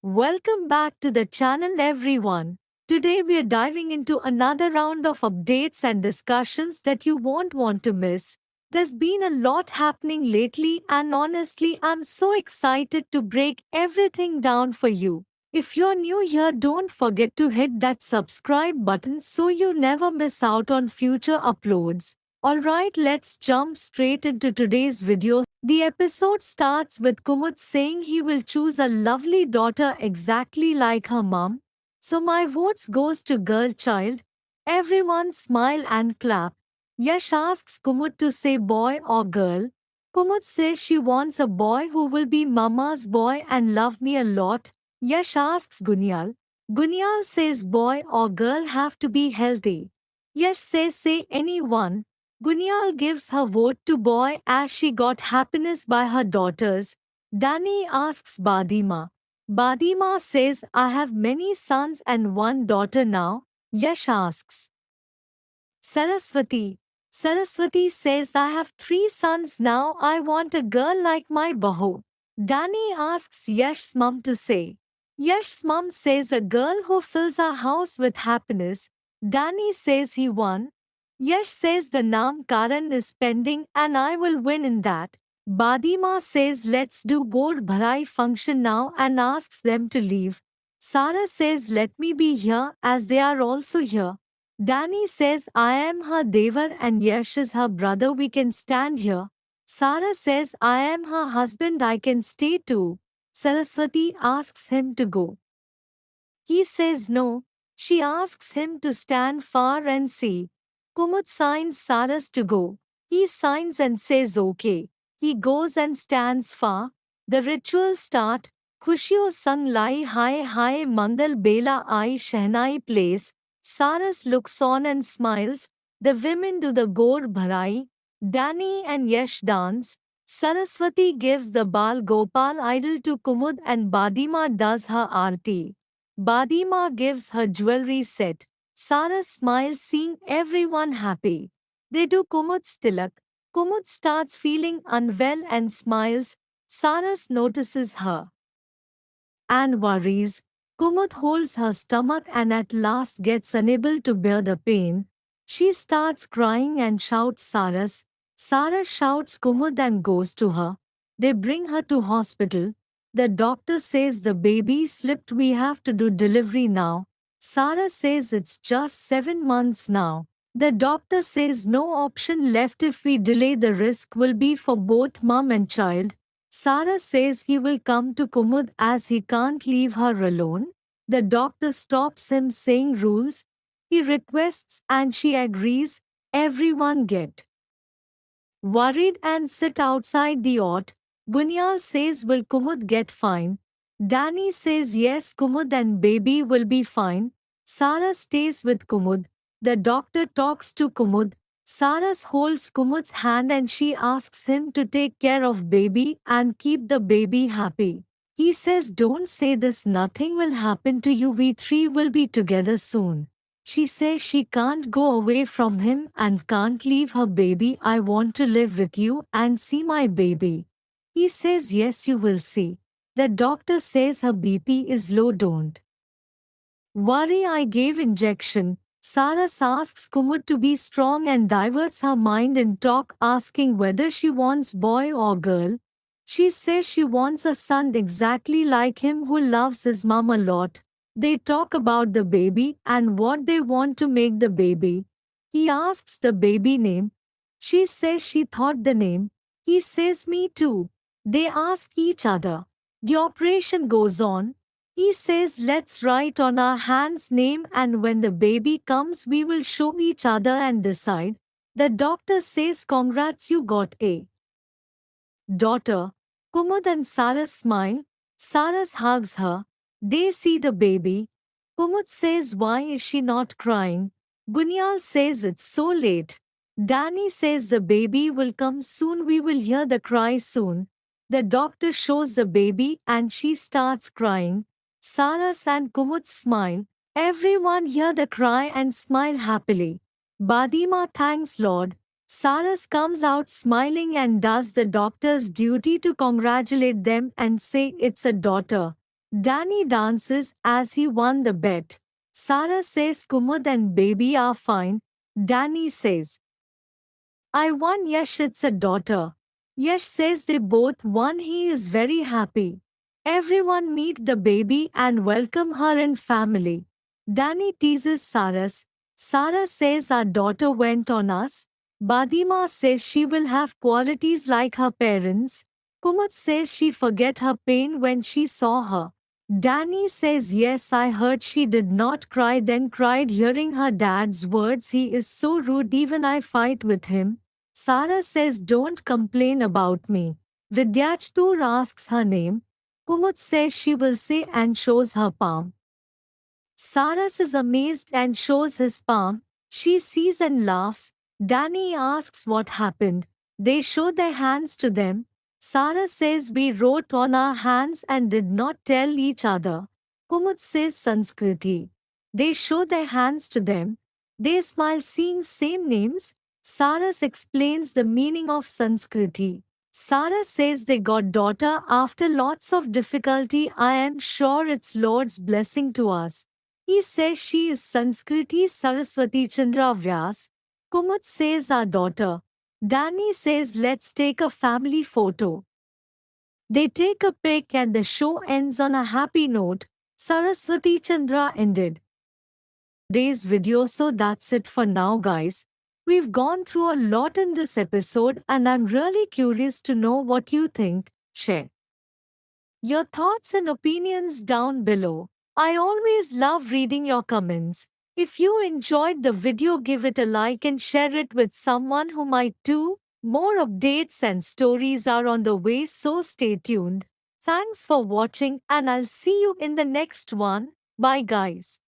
Welcome back to the channel everyone. Today we are diving into another round of updates and discussions that you won't want to miss. There's been a lot happening lately and honestly I'm so excited to break everything down for you. If you're new here, don't forget to hit that subscribe button so you never miss out on future uploads. Alright, let's jump straight into today's video. The episode starts with Kumud saying he will choose a lovely daughter exactly like her mom. So my votes goes to girl child. Everyone smile and clap. Yash asks Kumud to say boy or girl. Kumud says she wants a boy who will be mama's boy and love me a lot. Yash asks Gunyal. Gunyal says boy or girl have to be healthy. Yash says say anyone. Gunyal gives her vote to boy as she got happiness by her daughters. Danny asks Badima. Badima says, I have many sons and one daughter now. Yash asks Saraswati. Saraswati says, I have three sons now. I want a girl like my Bahu. Danny asks Yash's mum to say. Yash's mum says, a girl who fills our house with happiness. Danny says he won. Yash says the Nam Karan is pending and I will win in that. Badima says let's do God Bharai function now and asks them to leave. Sara says let me be here as they are also here. Danny says I am her Devar and Yash is her brother, we can stand here. Sara says I am her husband, I can stay too. Saraswati asks him to go. He says no. She asks him to stand far and see. Kumud signs Saras to go. He signs and says okay. He goes and stands far. The rituals start. Khushiyo sang lai hai hai Mangal Bela ai Shehnai plays. Saras looks on and smiles. The women do the Gaur Bharai. Danny and Yash dance. Saraswati gives the Bal Gopal idol to Kumud and Badima does her aarti. Badima gives her jewelry set. Sara smiles seeing everyone happy. They do Kumud's tilak. Kumud starts feeling unwell and smiles. Saras notices her and worries. Kumud holds her stomach and at last gets unable to bear the pain. She starts crying and shouts Saras. Sara shouts Kumud and goes to her. They bring her to hospital. The doctor says the baby slipped, we have to do delivery now. Sara says it's just 7 months now. The doctor says no option left, if we delay the risk will be for both mom and child. Sara says he will come to Kumud as he can't leave her alone. The doctor stops him saying rules. He requests and she agrees. Everyone get worried and sit outside the yacht. Gunyal says will Kumud get fine? Danny says yes, Kumud and baby will be fine. Sara stays with Kumud. The doctor talks to Kumud. Saras holds Kumud's hand and she asks him to take care of baby and keep the baby happy. He says don't say this, nothing will happen to you, we three will be together soon. She says she can't go away from him and can't leave her baby. I want to live with you and see my baby. He says yes, you will see. The doctor says her BP is low, don't worry, I gave injection. Saras asks Kumud to be strong and diverts her mind in talk, asking whether she wants boy or girl. She says she wants a son exactly like him who loves his mom a lot. They talk about the baby and what they want to make the baby. He asks the baby name. She says she thought the name. He says me too. They ask each other. The operation goes on. He says let's write on our hand's name and when the baby comes we will show each other and decide. The doctor says congrats, you got a daughter. Kumud and Saras smile. Saras hugs her. They see the baby. Kumud says why is she not crying? Gunyal says it's so late. Danny says the baby will come soon, we will hear the cry soon. The doctor shows the baby and she starts crying. Saras and Kumud smile. Everyone hear the cry and smile happily. Badima thanks Lord. Saras comes out smiling and does the doctor's duty to congratulate them and say it's a daughter. Danny dances as he won the bet. Sarah says Kumud and baby are fine. Danny says, I won. Yash, it's a daughter. Yash says they both won. He is very happy. Everyone meet the baby and welcome her and family. Danny teases Saras. Sarah says our daughter went on us. Badima says she will have qualities like her parents. Kumud says she forget her pain when she saw her. Danny says yes, I heard she did not cry then cried hearing her dad's words. He is so rude, even I fight with him. Sarah says don't complain about me. Vidyachtur asks her name. Kumud says she will say and shows her palm. Saras is amazed and shows his palm. She sees and laughs. Danny asks what happened. They show their hands to them. Sarah says we wrote on our hands and did not tell each other. Kumud says Sanskriti. They show their hands to them. They smile seeing same names. Saras explains the meaning of Sanskriti. Sarah says they got daughter after lots of difficulty. I am sure it's Lord's blessing to us. He says she is Sanskriti Saraswati Chandra Vyas. Kumud says our daughter. Danny says let's take a family photo. They take a pic and the show ends on a happy note. Saraswati Chandra ended today's video, so that's it for now guys. We've gone through a lot in this episode and I'm really curious to know what you think. Share your thoughts and opinions down below. I always love reading your comments. If you enjoyed the video, give it a like and share it with someone who might too. More updates and stories are on the way, so stay tuned. Thanks for watching and I'll see you in the next one. Bye guys.